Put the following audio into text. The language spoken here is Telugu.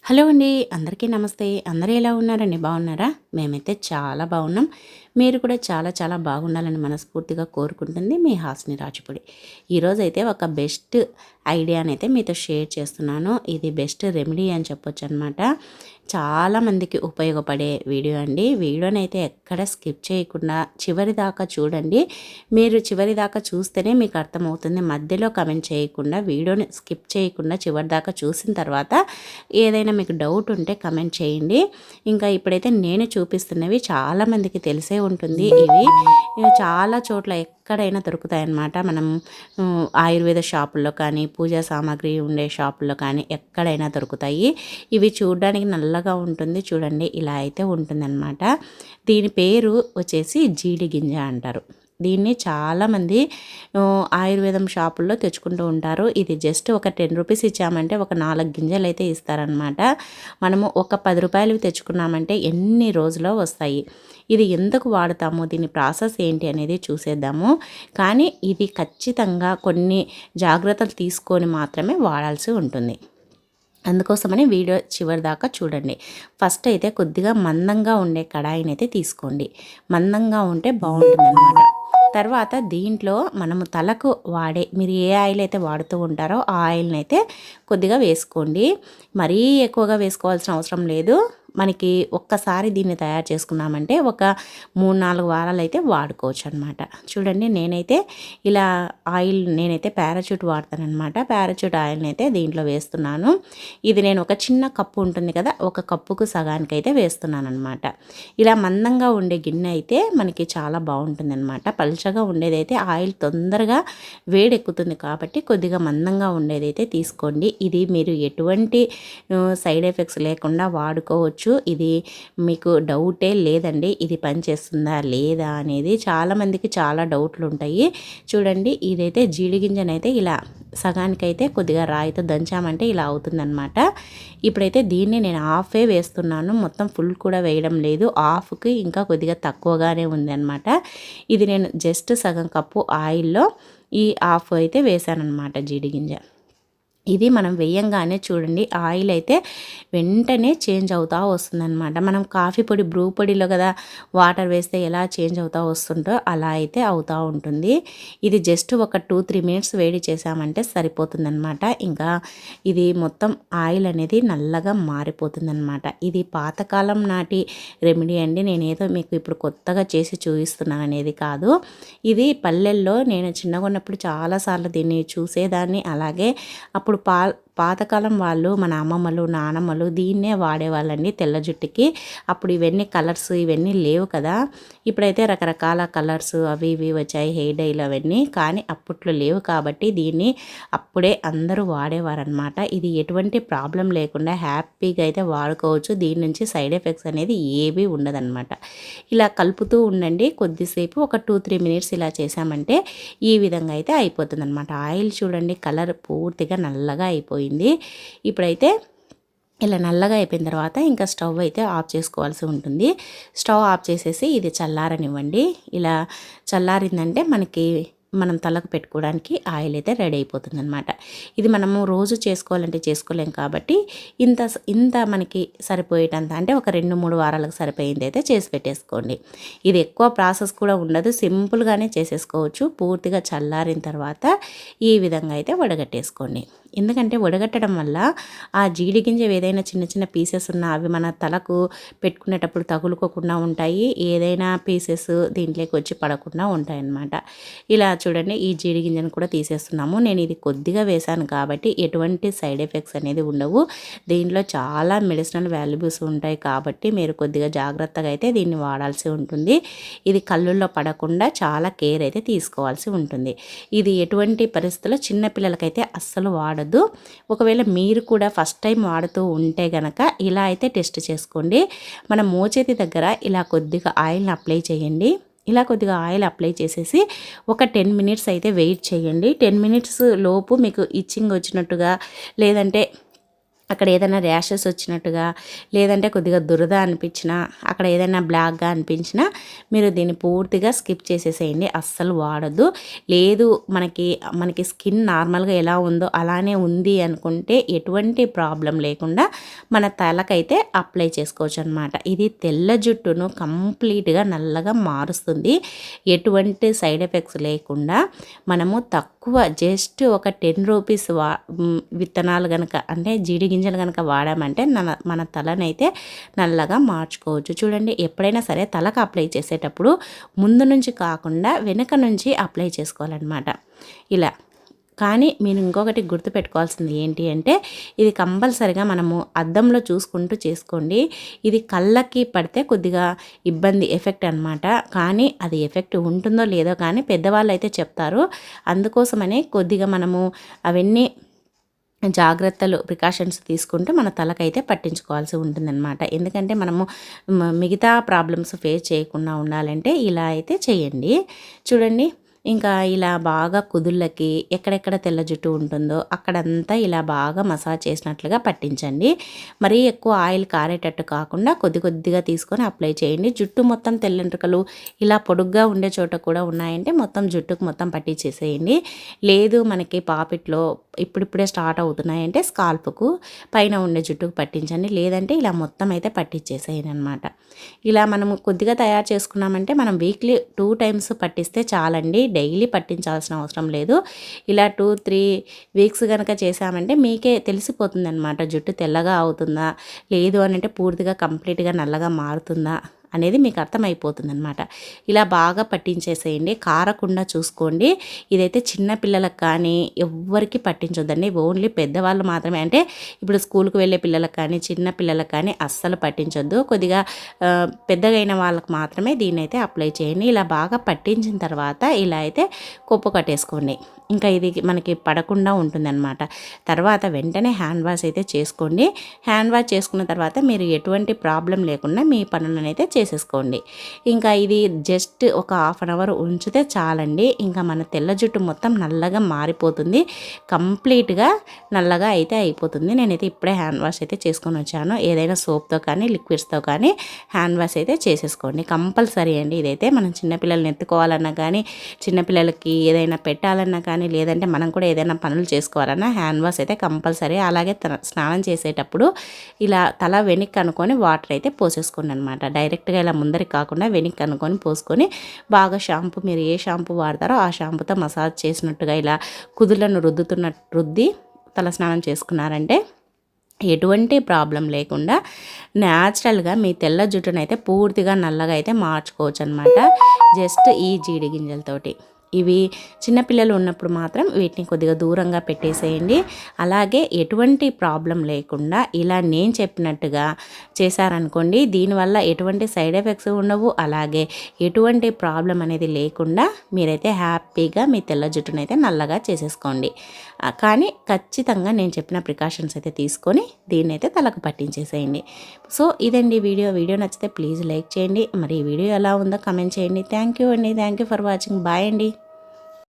హలో అండి. అందరికీ నమస్తే. అందరూ ఎలా ఉన్నారండి? బాగున్నారా? మేమైతే చాలా బాగున్నాం. మీరు కూడా చాలా చాలా బాగుండాలని మనస్ఫూర్తిగా కోరుకుంటుంది మీ హాస్ని రాజుపూడి. ఈరోజైతే ఒక బెస్ట్ ఐడియానైతే మీతో షేర్ చేస్తున్నాను. ఇది బెస్ట్ రెమెడీ అని చెప్పొచ్చనమాట. చాలామందికి ఉపయోగపడే వీడియో అండి. వీడియోనైతే ఎక్కడ స్కిప్ చేయకుండా చివరి దాకా చూడండి. మీరు చివరి దాకా చూస్తేనే మీకు అర్థమవుతుంది. మధ్యలో కమెంట్ చేయకుండా వీడియోని స్కిప్ చేయకుండా చివరి దాకా చూసిన తర్వాత ఏదైనా మీకు డౌట్ ఉంటే కమెంట్ చేయండి. ఇంకా ఇప్పుడైతే నేను చూపిస్తున్నవి చాలామందికి తెలిసే ఉంటుంది. ఇవి చాలా చోట్ల ఎక్కడైనా దొరుకుతాయన్నమాట. మనం ఆయుర్వేద షాపుల్లో కానీ పూజా సామాగ్రి ఉండే షాపుల్లో కానీ ఎక్కడైనా దొరుకుతాయి. ఇవి చూడడానికి నల్లగా ఉంటుంది చూడండి, ఇలా అయితే ఉంటుందన్నమాట. దీని పేరు వచ్చేసి జీడి గింజ అంటారు. దీన్ని చాలామంది ఆయుర్వేదం షాపుల్లో తెచ్చుకుంటూ ఉంటారు. ఇది జస్ట్ ఒక 10 రూపీస్ ఇచ్చామంటే ఒక 4 గింజలు అయితే ఇస్తారనమాట. మనము ఒక 10 రూపాయలు తెచ్చుకున్నామంటే ఎన్ని రోజులో వస్తాయి. ఇది ఎందుకు వాడతాము, దీని ప్రాసెస్ ఏంటి అనేది చూసేద్దాము. కానీ ఇది ఖచ్చితంగా కొన్ని జాగ్రత్తలు తీసుకొని మాత్రమే వాడాల్సి ఉంటుంది. అందుకోసమని వీడియో చివరి దాకా చూడండి. ఫస్ట్ అయితే కొద్దిగా మందంగా ఉండే కడాయిని అయితే తీసుకోండి. మందంగా ఉంటే బాగుంటుందన్నమాట. తర్వాత దీంట్లో మనము తలకు వాడే, మీరు ఏ ఆయిల్ అయితే వాడుతూ ఉంటారో ఆ ఆయిల్ని అయితే కొద్దిగా వేసుకోండి. మరీ ఎక్కువగా వేసుకోవాల్సిన అవసరం లేదు. మనకి ఒక్కసారి దీన్ని తయారు చేసుకున్నామంటే ఒక 3-4 వారాలు అయితే వాడుకోవచ్చు అనమాట. చూడండి, నేనైతే ఇలా ఆయిల్ నేనైతే పారాచూట్ వాడతానమాట. పారాచూట్ ఆయిల్ని అయితే దీంట్లో వేస్తున్నాను. ఇది నేను ఒక చిన్న కప్పు ఉంటుంది కదా, ఒక కప్పుకు సగానికి అయితే వేస్తున్నాను అనమాట. ఇలా మందంగా ఉండే గిన్నె అయితే మనకి చాలా బాగుంటుంది అనమాట. పల్చగా ఉండేదైతే ఆయిల్ తొందరగా వేడెక్కుతుంది కాబట్టి కొద్దిగా మందంగా ఉండేదైతే తీసుకోండి. ఇది మీరు ఎటువంటి సైడ్ ఎఫెక్ట్స్ లేకుండా వాడుకోవచ్చు. ఇది మీకు డౌటే లేదండి, ఇది పనిచేస్తుందా లేదా అనేది. చాలామందికి చాలా డౌట్లు ఉంటాయి. చూడండి, ఇదైతే జీడి గింజనైతే ఇలా సగానికైతే కొద్దిగా రాయితో దంచామంటే ఇలా అవుతుందన్నమాట. ఇప్పుడైతే దీన్ని నేను హాఫే వేస్తున్నాను, మొత్తం ఫుల్ కూడా వేయడం లేదు. హాఫ్కి ఇంకా కొద్దిగా తక్కువగానే ఉంది అనమాట. ఇది నేను జస్ట్ సగం కప్పు ఆయిల్లో ఈ హాఫ్ అయితే వేసానన్నమాట జీడి గింజ. ఇది మనం వేయంగానే చూడండి ఆయిల్ అయితే వెంటనే చేంజ్ అవుతూ వస్తుందన్నమాట. మనం కాఫీ పొడి బ్రూ పొడిలో కదా వాటర్ వేస్తే ఎలా చేంజ్ అవుతూ వస్తుంటో అలా అయితే అవుతూ ఉంటుంది. ఇది జస్ట్ ఒక 2-3 మినిట్స్ వేడి చేసామంటే సరిపోతుందన్నమాట. ఇంకా ఇది మొత్తం ఆయిల్ అనేది నల్లగా మారిపోతుందన్నమాట. ఇది పాతకాలం నాటి రెమెడీ అండి. నేనేదో మీకు ఇప్పుడు కొత్తగా చేసి చూపిస్తున్నాను అనేది కాదు. ఇది పల్లెల్లో నేను చిన్నగా ఉన్నప్పుడు చాలాసార్లు దీన్ని చూసేదాన్ని. అలాగే అప్పుడు పాతకాలం వాళ్ళు, మన అమ్మమ్మలు నానమ్మలు దీన్నే వాడేవాళ్ళండి తెల్ల జుట్టుకి. అప్పుడు ఇవన్నీ కలర్స్ ఇవన్నీ లేవు కదా. ఇప్పుడైతే రకరకాల కలర్స్ అవి ఇవి వచ్చాయి, హెయిర్ డైలు అవన్నీ. కానీ అప్పట్లో లేవు కాబట్టి దీన్ని అప్పుడే అందరూ వాడేవారనమాట. ఇది ఎటువంటి ప్రాబ్లం లేకుండా హ్యాపీగా అయితే వాడుకోవచ్చు. దీని నుంచి సైడ్ ఎఫెక్ట్స్ అనేది ఏవి ఉండదన్నమాట. ఇలా కలుపుతూ ఉండండి కొద్దిసేపు, ఒక 2-3 మినిట్స్ ఇలా చేసామంటే ఈ విధంగా అయితే అయిపోతుందన్నమాట. ఆయిల్ చూడండి కలర్ పూర్తిగా నల్లగా అయిపోయింది. ఇప్పుడైతే ఇలా నల్లగా అయిపోయిన తర్వాత ఇంకా స్టవ్ అయితే ఆఫ్ చేసుకోవాల్సి ఉంటుంది. స్టవ్ ఆఫ్ చేసేసి ఇది చల్లారనివ్వండి. ఇలా చల్లారిందంటే మనం తలకు పెట్టుకోవడానికి ఆయిల్ అయితే రెడీ అయిపోతుంది అనమాట. ఇది మనము రోజు చేసుకోవాలంటే చేసుకోలేం కాబట్టి ఇంత మనకి సరిపోయేటంత, అంటే ఒక 2-3 వారాలకు సరిపోయింది అయితే చేసి పెట్టేసుకోండి. ఇది ఎక్కువ ప్రాసెస్ కూడా ఉండదు, సింపుల్గానే చేసేసుకోవచ్చు. పూర్తిగా చల్లారిన తర్వాత ఈ విధంగా అయితే వడగట్టేసుకోండి. ఎందుకంటే వడగట్టడం వల్ల ఆ జీడి గింజ ఏదైనా చిన్న చిన్న పీసెస్ ఉన్నా అవి మన తలకు పెట్టుకునేటప్పుడు తగులుకోకుండా ఉంటాయి. ఏదైనా పీసెస్ దీంట్లోకి వచ్చి పడకుండా ఉంటాయన్నమాట. ఇలా చూడండి, ఈ జీడి గింజను కూడా తీసేస్తున్నాము. నేను ఇది కొద్దిగా వేశాను కాబట్టి ఎటువంటి సైడ్ ఎఫెక్ట్స్ అనేది ఉండవు. దీంట్లో చాలా మెడిసినల్ వాల్యూస్ ఉంటాయి కాబట్టి మీరు కొద్దిగా జాగ్రత్తగా అయితే దీన్ని వాడాల్సి ఉంటుంది. ఇది కళ్ళుల్లో పడకుండా చాలా కేర్ అయితే తీసుకోవాల్సి ఉంటుంది. ఇది ఎటువంటి పరిస్థితుల్లో చిన్నపిల్లలకైతే అస్సలు వాడద్దు. ఒకవేళ మీరు కూడా ఫస్ట్ టైం వాడుతూ ఉంటే గనక ఇలా అయితే టెస్ట్ చేసుకోండి. మన మోచేతి దగ్గర ఇలా కొద్దిగా ఆయిల్ని అప్లై చేయండి. ఇలా కొద్దిగా ఆయిల్ అప్లై చేసేసి ఒక 10 మినిట్స్ అయితే వెయిట్ చేయండి. 10 మినిట్స్ లోపు మీకు ఇచ్చింగ్ వచ్చినట్టుగా లేదంటే అక్కడ ఏదైనా ర్యాషెస్ వచ్చినట్టుగా లేదంటే కొద్దిగా దురద అనిపించినా అక్కడ ఏదైనా బ్లాక్గా అనిపించినా మీరు దీన్ని పూర్తిగా స్కిప్ చేసేసేయండి, అస్సలు వాడద్దు. లేదు మనకి స్కిన్ నార్మల్గా ఎలా ఉందో అలానే ఉంది అనుకుంటే ఎటువంటి ప్రాబ్లం లేకుండా మన తలకైతే అప్లై చేసుకోవచ్చు అనమాట. ఇది తెల్ల జుట్టును కంప్లీట్గా నల్లగా మారుస్తుంది, ఎటువంటి సైడ్ ఎఫెక్ట్స్ లేకుండా. మనము తక్కువ జస్ట్ ఒక 10 రూపీస్ విత్తనాలు కనుక అంటే జీడి గింజలు కనుక వాడామంటే మన తలనైతే నల్లగా మార్చుకోవచ్చు. చూడండి, ఎప్పుడైనా సరే తలకు అప్లై చేసేటప్పుడు ముందు నుంచి కాకుండా వెనుక నుంచి అప్లై చేసుకోవాలన్నమాట ఇలా. కానీ మీరు ఇంకొకటి గుర్తుపెట్టుకోవాల్సింది ఏంటి అంటే ఇది కంపల్సరిగా మనము అద్దంలో చూసుకుంటూ చేసుకోండి. ఇది కళ్ళకి పడితే కొద్దిగా ఇబ్బంది ఎఫెక్ట్ అనమాట. కానీ అది ఎఫెక్ట్ ఉంటుందో లేదో కానీ పెద్దవాళ్ళు అయితే చెప్తారు. అందుకోసమనే కొద్దిగా మనము అవన్నీ జాగ్రత్తలు ప్రికాషన్స్ తీసుకుంటూ మన తలకైతే పట్టించుకోవాల్సి ఉంటుందన్నమాట. ఎందుకంటే మనము మిగతా ప్రాబ్లమ్స్ ఫేస్ చేయకుండా ఉండాలంటే ఇలా అయితే చేయండి. చూడండి, ఇంకా ఇలా బాగా కుదుళ్ళకి ఎక్కడెక్కడ తెల్ల జుట్టు ఉంటుందో అక్కడంతా ఇలా బాగా మసాజ్ చేసినట్లుగా పట్టించండి. మరీ ఎక్కువ ఆయిల్ కారేటట్టు కాకుండా కొద్ది కొద్దిగా తీసుకొని అప్లై చేయండి. జుట్టు మొత్తం తెల్లంట్రుకలు ఇలా పొడుగ్గా ఉండే చోట కూడా ఉన్నాయంటే మొత్తం జుట్టుకు మొత్తం పట్టించేసేయండి. లేదు మనకి పాపిట్లో ఇప్పుడిప్పుడే స్టార్ట్ అవుతున్నాయంటే స్కాల్ప్కు పైన ఉండే జుట్టుకు పట్టించండి. లేదంటే ఇలా మొత్తం అయితే పట్టించేసేయండి అనమాట. ఇలా మనము కొద్దిగా తయారు చేసుకున్నామంటే మనం వీక్లీ 2 టైమ్స్ పట్టిస్తే చాలండి, డైలీ పట్టించాల్సిన అవసరం లేదు. ఇలా 2-3 వీక్స్ కనుక చేసామంటే మీకే తెలిసిపోతుంది అనమాట జుట్టు తెల్లగా అవుతుందా లేదు అని అంటే పూర్తిగా కంప్లీట్గా నల్లగా మారుతుందా అనేది మీకు అర్థమైపోతుంది అనమాట. ఇలా బాగా పట్టించేసేయండి, కారకుండా చూసుకోండి. ఇదైతే చిన్న పిల్లలకు కానీ ఎవ్వరికి పట్టించొద్దండి, ఓన్లీ పెద్దవాళ్ళు మాత్రమే. అంటే ఇప్పుడు స్కూల్కి వెళ్ళే పిల్లలకు కానీ చిన్న పిల్లలకు కానీ అస్సలు పట్టించొద్దు. కొద్దిగా పెద్దగా అయిన వాళ్ళకి మాత్రమే దీన్ని అయితే అప్లై చేయండి. ఇలా బాగా పట్టించిన తర్వాత ఇలా అయితే కొప్పు కట్టేసుకోండి. ఇంకా ఇది మనకి పడకుండా ఉంటుందన్నమాట. తర్వాత వెంటనే హ్యాండ్ వాష్ అయితే చేసుకోండి. హ్యాండ్ వాష్ చేసుకున్న తర్వాత మీరు ఎటువంటి ప్రాబ్లం లేకుండా మీ పనులను అయితే చేసేసుకోండి. ఇంకా ఇది జస్ట్ ఒక 1/2 అవర్ ఉంచితే చాలండి. ఇంకా మన తెల్ల జుట్టు మొత్తం నల్లగా మారిపోతుంది, కంప్లీట్గా నల్లగా అయితే అయిపోతుంది. నేనైతే ఇప్పుడే హ్యాండ్ వాష్ అయితే చేసుకొని వచ్చాను. ఏదైనా సోప్తో కానీ లిక్విడ్స్తో కానీ హ్యాండ్ వాష్ అయితే చేసేసుకోండి, కంపల్సరీ అండి. ఇదైతే మనం చిన్నపిల్లల్ని ఎత్తుకోవాలన్నా కానీ చిన్నపిల్లలకి ఏదైనా పెట్టాలన్నా కానీ లేదంటే మనం కూడా ఏదైనా పనులు చేసుకోవాలన్నా హ్యాండ్ వాష్ అయితే కంపల్సరీ. అలాగే స్నానం చేసేటప్పుడు ఇలా తల వెనక్కి అనుకొని వాటర్ అయితే పోసేసుకోండి అనమాట. డైరెక్ట్గా ఇలా ముందరికి కాకుండా వెనక్కి అనుకొని పోసుకొని బాగా షాంపూ, మీరు ఏ షాంపూ వాడతారో ఆ షాంపూతో మసాజ్ చేసినట్టుగా ఇలా కుదులను రుద్ది తల స్నానం చేసుకున్నారంటే ఎటువంటి ప్రాబ్లం లేకుండా న్యాచురల్గా మీ తెల్ల జుట్టునైతే పూర్తిగా నల్లగా అయితే మార్చుకోవచ్చు అనమాట, జస్ట్ ఈ జీడి గింజలతోటి. ఇవి చిన్నపిల్లలు ఉన్నప్పుడు మాత్రం వీటిని కొద్దిగా దూరంగా పెట్టేసేయండి. అలాగే ఎటువంటి ప్రాబ్లం లేకుండా ఇలా నేను చెప్పినట్టుగా చేశారనుకోండి, దీనివల్ల ఎటువంటి సైడ్ ఎఫెక్ట్స్ ఉండవు. అలాగే ఎటువంటి ప్రాబ్లం అనేది లేకుండా మీరైతే హ్యాపీగా మీ తెల్ల జుట్టునైతే నల్లగా చేసేసుకోండి. కానీ ఖచ్చితంగా నేను చెప్పిన ప్రికాషన్స్ అయితే తీసుకొని దీన్నైతే తలకు పట్టించేసేయండి. సో ఇదండి వీడియో నచ్చితే ప్లీజ్ లైక్ చేయండి. మరి ఈ వీడియో ఎలా ఉందో కమెంట్ చేయండి. థ్యాంక్ యూ అండి, thank you for watching. Bye అండి.